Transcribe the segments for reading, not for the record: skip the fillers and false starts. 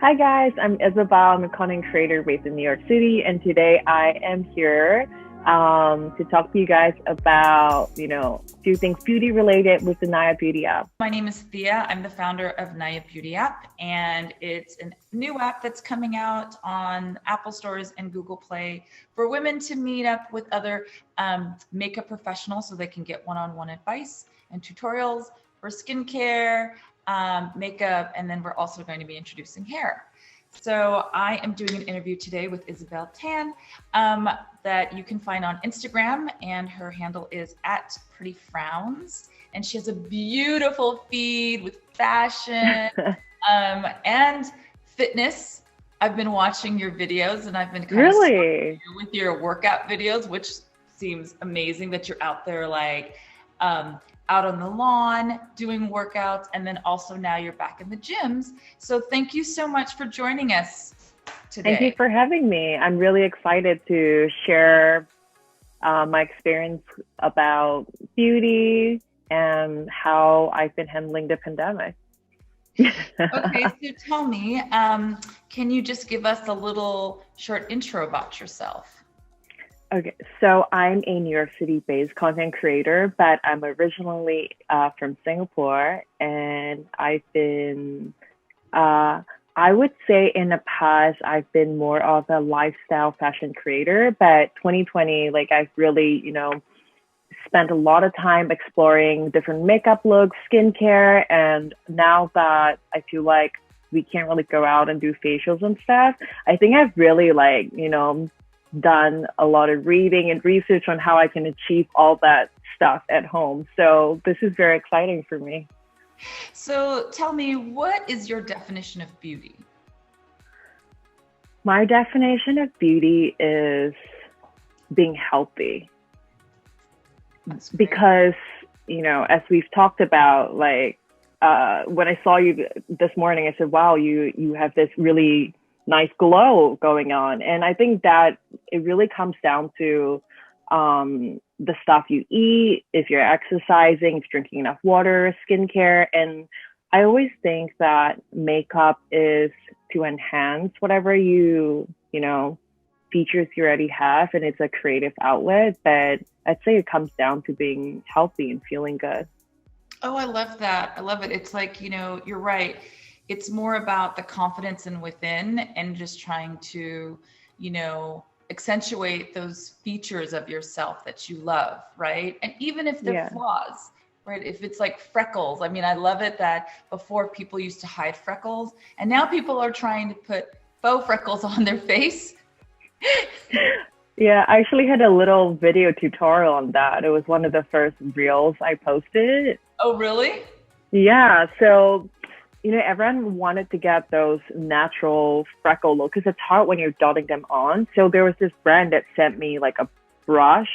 Hi guys, I'm Isabel. I'm a content creator based in New York City, and today I am here to talk to you guys about, few things beauty related with the Naya Beauty app. My name is Thea. I'm the founder of Naya Beauty app, and it's a new app that's coming out on Apple stores and Google Play for women to meet up with other makeup professionals so they can get one-on-one advice and tutorials for skincare, makeup, and then we're also going to be introducing hair. So I am doing an interview today with Isabel Tan that you can find on Instagram, and her handle is @prettyfrowns. And she has a beautiful feed with fashion and fitness. I've been watching your videos, and I've been kind of with your workout videos, which seems amazing that you're out there like out on the lawn doing workouts, and then also now you're back in the gyms. So thank you so much for joining us today. Thank you for having me. I'm really excited to share my experience about beauty and how I've been handling the pandemic. Okay, so tell me, can you just give us a little short intro about yourself? Okay, so I'm a New York City-based content creator, but I'm originally from Singapore, and I've been, I would say in the past, I've been more of a lifestyle fashion creator, but 2020, like I've really, spent a lot of time exploring different makeup looks, skincare, and now that I feel like we can't really go out and do facials and stuff, I think I've really done a lot of reading and research on how I can achieve all that stuff at home. So this is very exciting for me. So tell me, what is your definition of beauty? My definition of beauty is being healthy. Because, as we've talked about, when I saw you this morning, I said, wow, you have this really nice glow going on. And I think that it really comes down to the stuff you eat, if you're exercising, if you're drinking enough water, skincare. And I always think that makeup is to enhance whatever features you already have, and it's a creative outlet. But I'd say it comes down to being healthy and feeling good. Oh, I love that. I love it. It's like, you're right. It's more about the confidence in within and just trying to, accentuate those features of yourself that you love, right? And even if they're flaws, right? If it's like freckles, I mean, I love it that before people used to hide freckles, and now people are trying to put faux freckles on their face. Yeah, I actually had a little video tutorial on that. It was one of the first reels I posted. Oh, really? Yeah. So, everyone wanted to get those natural freckle look because it's hard when you're dotting them on. So there was this brand that sent me like a brush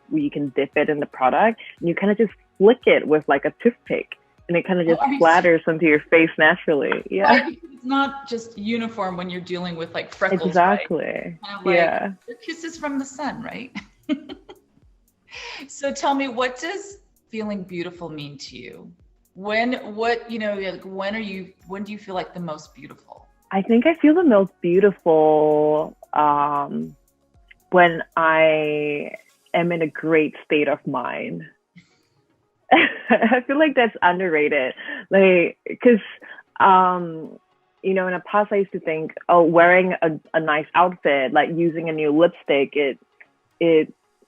where you can dip it in the product, and you kind of just flick it with like a toothpick, and it kind of just splatters onto your face naturally. Yeah. Right, it's not just uniform when you're dealing with like freckles. Exactly. Right? Kind of like they're kisses from the sun, right? So tell me, what does feeling beautiful mean to you? When do you feel like the most beautiful? I think I feel the most beautiful when I am in a great state of mind. I feel like that's underrated. Because in the past I used to think, wearing a nice outfit, like using a new lipstick, it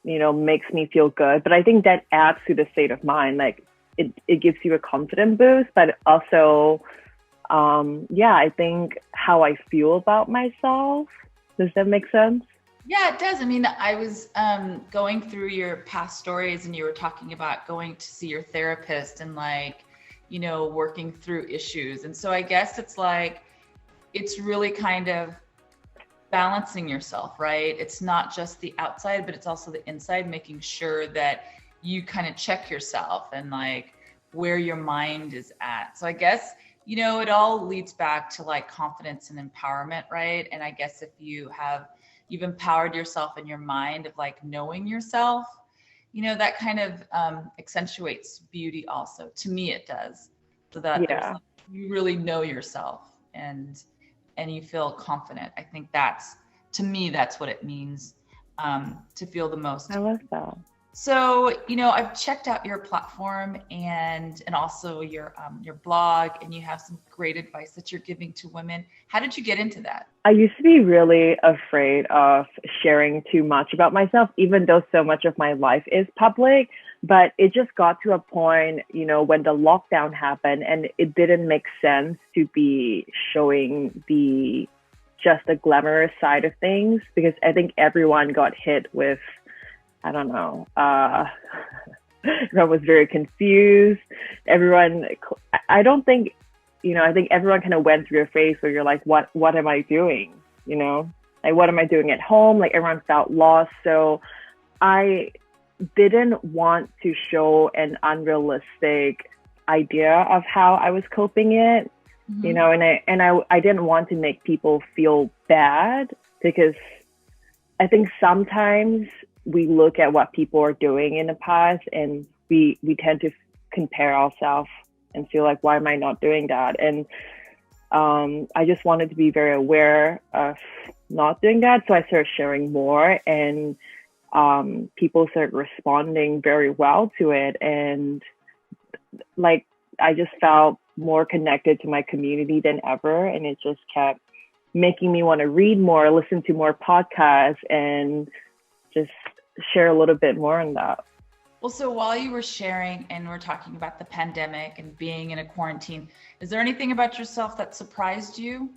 makes me feel good. But I think that adds to the state of mind. Like it gives you a confidence boost, but also, I think how I feel about myself. Does that make sense? Yeah, it does. I mean, I was going through your past stories, and you were talking about going to see your therapist and working through issues. And so I guess it's really kind of balancing yourself, right? It's not just the outside, but it's also the inside, making sure that you kind of check yourself and where your mind is at. So I guess, it all leads back to confidence and empowerment, right? And I guess if you've empowered yourself in your mind of knowing yourself, that kind of accentuates beauty also. To me, it does. So that you really know yourself and you feel confident. I think that's, to me, that's what it means, to feel the most. I love that. So, I've checked out your platform and also your blog, and you have some great advice that you're giving to women. How did you get into that? I used to be really afraid of sharing too much about myself, even though so much of my life is public. But it just got to a point, when the lockdown happened and it didn't make sense to be showing just the glamorous side of things, because I think everyone got hit with, I don't know, everyone was very confused. I don't think, I think everyone kind of went through a phase where you're like, what am I doing? Like, what am I doing at home? Like, everyone felt lost. So I didn't want to show an unrealistic idea of how I was coping it, and I didn't want to make people feel bad, because I think sometimes we look at what people are doing in the past and we tend to compare ourselves and feel like, why am I not doing that? And I just wanted to be very aware of not doing that. So I started sharing more, and people started responding very well to it. And like, I just felt more connected to my community than ever. And it just kept making me want to read more, listen to more podcasts, and just share a little bit more on that. Well, so while you were sharing and we're talking about the pandemic and being in a quarantine, is there anything about yourself that surprised you?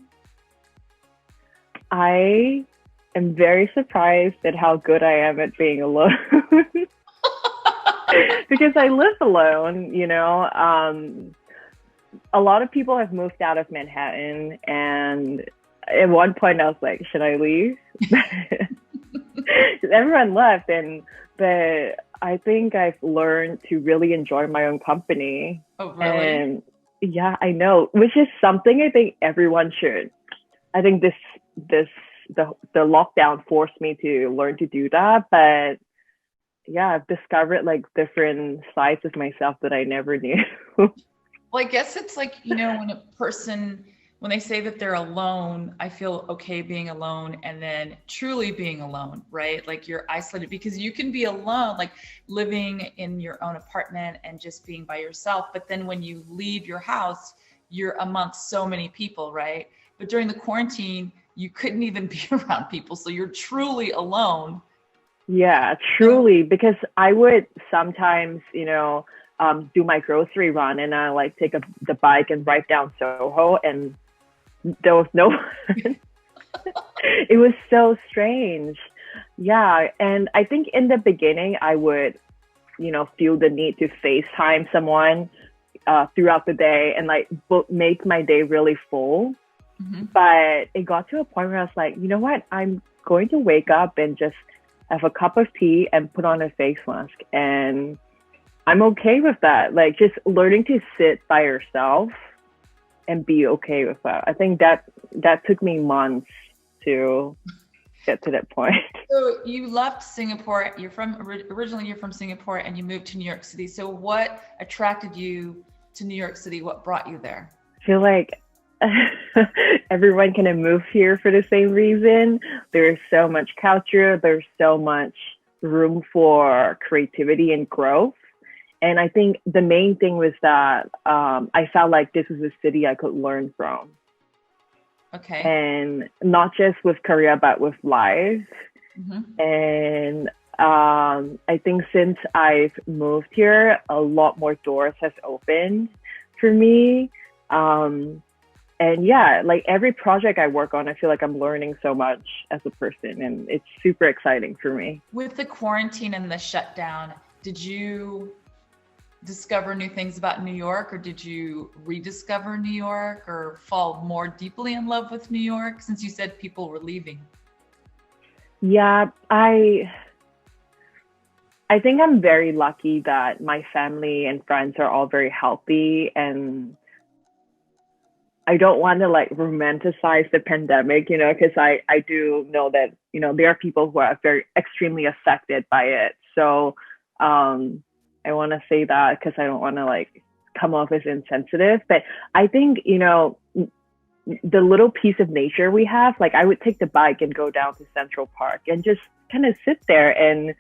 I am very surprised at how good I am at being alone. Because I live alone, a lot of people have moved out of Manhattan, and at one point I was like, should I leave? Everyone left, but I think I've learned to really enjoy my own company. Oh, really? And yeah, I know, which is something I think everyone should. I think the lockdown forced me to learn to do that. But yeah, I've discovered like different sides of myself that I never knew. Well, I guess it's like, when they say that they're alone, I feel okay being alone, and then truly being alone, right? Like, you're isolated, because you can be alone, like living in your own apartment and just being by yourself. But then when you leave your house, you're amongst so many people, right? But during the quarantine, you couldn't even be around people. So you're truly alone. Yeah, truly, because I would sometimes, do my grocery run, and I like take the bike and ride down Soho, and there was no one. It was so strange. Yeah. And I think in the beginning I would, feel the need to FaceTime someone throughout the day and like make my day really full. Mm-hmm. But it got to a point where I was like, you know what? I'm going to wake up and just have a cup of tea and put on a face mask. And I'm okay with that. Like, just learning to sit by yourself and be okay with that. I think that took me months to get to that point. So you left Singapore. Originally you're from Singapore, and you moved to New York City. So what attracted you to New York City? What brought you there? I feel like everyone kind of moves here for the same reason. There's so much culture. There's so much room for creativity and growth. And I think the main thing was that I felt like this was a city I could learn from. Okay. And not just with career, but with life. Mm-hmm. And I think since I've moved here, a lot more doors has opened for me. And yeah, like every project I work on, I feel like I'm learning so much as a person, and it's super exciting for me. With the quarantine and the shutdown, did you discover new things about New York, or did you rediscover New York, or fall more deeply in love with New York, since you said people were leaving? Yeah, I think I'm very lucky that my family and friends are all very healthy, and I don't want to like romanticize the pandemic, because I do know that, there are people who are very extremely affected by it. So I want to say that because I don't want to like come off as insensitive. But I think, the little piece of nature we have. Like I would take the bike and go down to Central Park and just kind of sit there and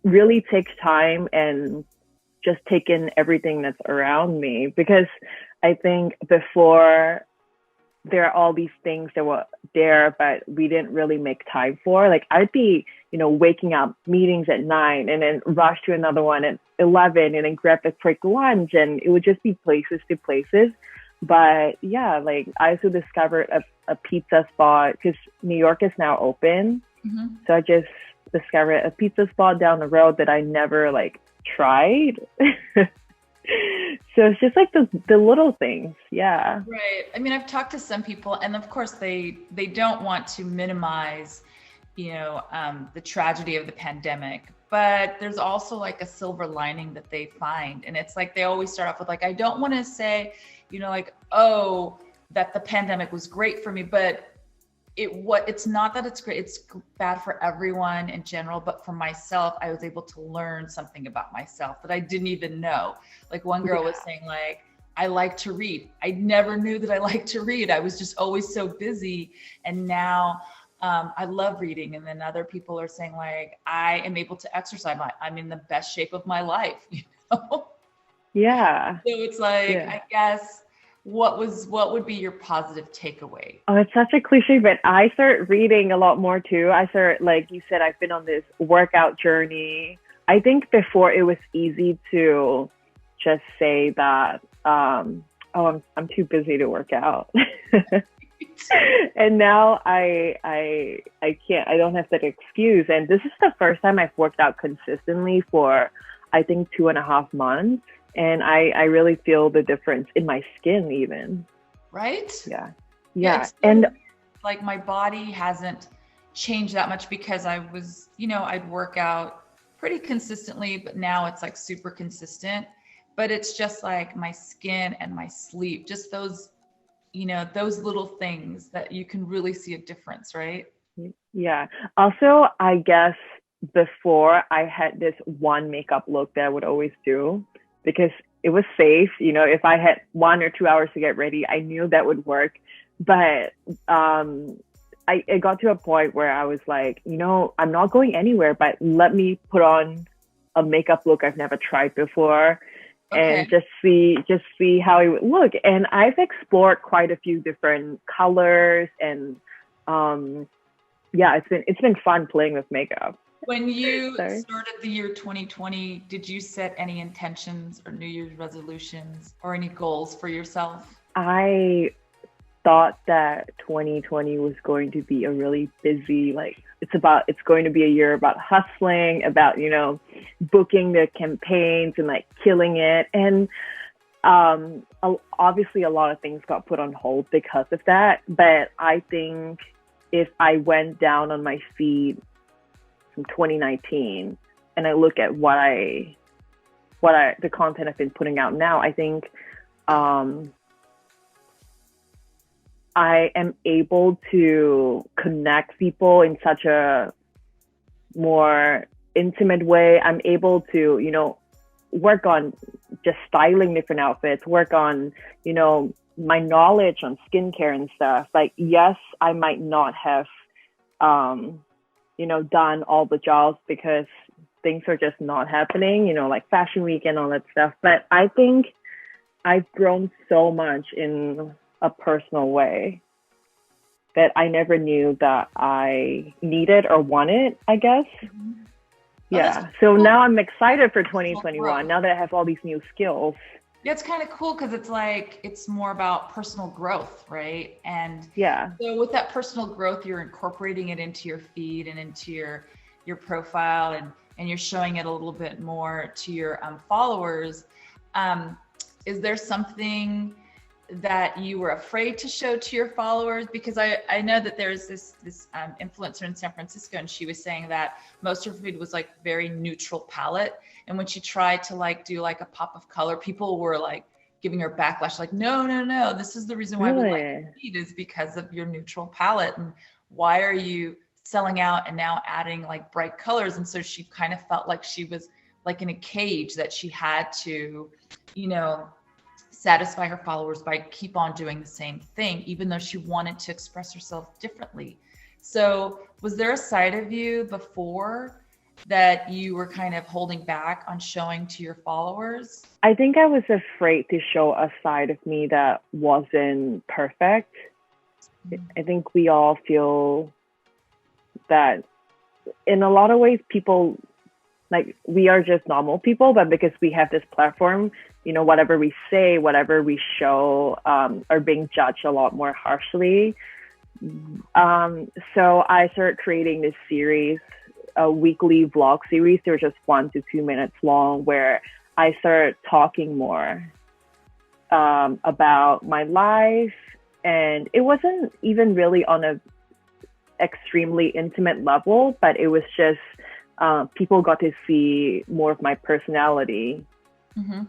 really take time and just take in everything that's around me. Because I think before, there are all these things that were there, but we didn't really make time for. Like I'd be, waking up meetings at 9 and then rush to another one at 11 and then grab a quick lunch. And it would just be places to places. But yeah, like I also discovered a pizza spot because New York is now open. Mm-hmm. So I just discovered a pizza spot down the road that I never like tried. So it's just like the little things. Yeah. Right. I mean, I've talked to some people and of course they don't want to minimize, the tragedy of the pandemic, but there's also like a silver lining that they find. And it's like, they always start off with like, I don't want to say, oh, that the pandemic was great for me, but it's not that it's great, it's bad for everyone in general, but for myself, I was able to learn something about myself that I didn't even know. Like one girl was saying like, I like to read. I never knew that I liked to read. I was just always so busy. And now I love reading. And then other people are saying like, I am able to exercise. I'm in the best shape of my life. Yeah. So it's like, I guess, what would be your positive takeaway? Oh, it's such a cliche, but I started reading a lot more too. I started, like you said, I've been on this workout journey. I think before it was easy to just say that, I'm too busy to work out. And now I can't, I don't have that excuse. And this is the first time I've worked out consistently for, I think, 2.5 months. And I really feel the difference in my skin even. Right? Yeah. And like my body hasn't changed that much because I was, I'd work out pretty consistently, but now it's like super consistent. But it's just like my skin and my sleep, just those, those little things that you can really see a difference, right? Yeah. Also, I guess before I had this one makeup look that I would always do, because it was safe. If I had 1 or 2 hours to get ready, I knew that would work. But it got to a point where I was like, I'm not going anywhere, but let me put on a makeup look I've never tried before. Okay. And just see how it would look. And I've explored quite a few different colors and it's been fun playing with makeup. When you started the year 2020, did you set any intentions or New Year's resolutions or any goals for yourself? I thought that 2020 was going to be a really busy, it's going to be a year about hustling, about, booking the campaigns and like killing it. And obviously a lot of things got put on hold because of that. But I think if I went down on my feed from 2019 and I look at the content I've been putting out now, I think I am able to connect people in such a more intimate way. I'm able to, work on just styling different outfits, work on, my knowledge on skincare and stuff. Like, yes, I might not have, done all the jobs because things are just not happening, like Fashion Week and all that stuff. But I think I've grown so much in a personal way that I never knew that I needed or wanted, I guess. Mm-hmm. Yeah. So cool. Now I'm excited for 2021, now that I have all these new skills. Yeah, it's kind of cool because it's like, it's more about personal growth, right? And so with that personal growth, you're incorporating it into your feed and into your profile, and you're showing it a little bit more to your followers. Is there something that you were afraid to show to your followers? Because I know that there's this influencer in San Francisco, and she was saying that most of her feed was like very neutral palette. And when she tried to like do like a pop of color, people were like giving her backlash, like, no, this is the reason why we like your feed is because of your neutral palette. And why are you selling out and now adding like bright colors? And so she kind of felt like she was like in a cage that she had to, satisfy her followers by keep on doing the same thing, even though she wanted to express herself differently. So was there a side of you before that you were kind of holding back on showing to your followers? I think I was afraid to show a side of me that wasn't perfect. I think we all feel that in a lot of ways, people, like, we are just normal people, but because we have this platform, you know, whatever we say, whatever we show, are being judged a lot more harshly. So I started creating this series, a weekly vlog series. They were just 1 to 2 minutes long, where I started talking more about my life. And it wasn't even really on a extremely intimate level, but it was just people got to see more of my personality. Mm-hmm.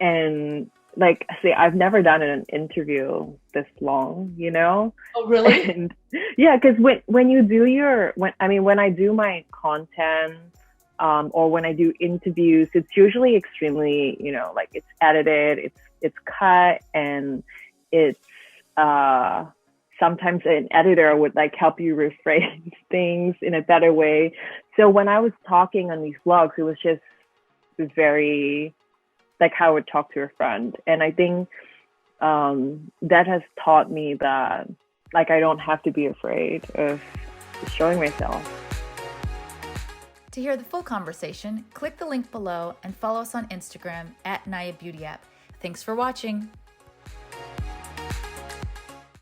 And like, say, I've never done an interview this long, you know? Oh, really? And yeah, because when you do when I do my content, or when I do interviews, it's usually extremely, you know, like, it's edited, it's cut, and it's sometimes an editor would like help you rephrase things in a better way. So when I was talking on these vlogs, it was very like how I would talk to a friend. And I think that has taught me that, like, I don't have to be afraid of showing myself. To hear the full conversation, click the link below and follow us on Instagram @NayaBeautyApp. Thanks for watching.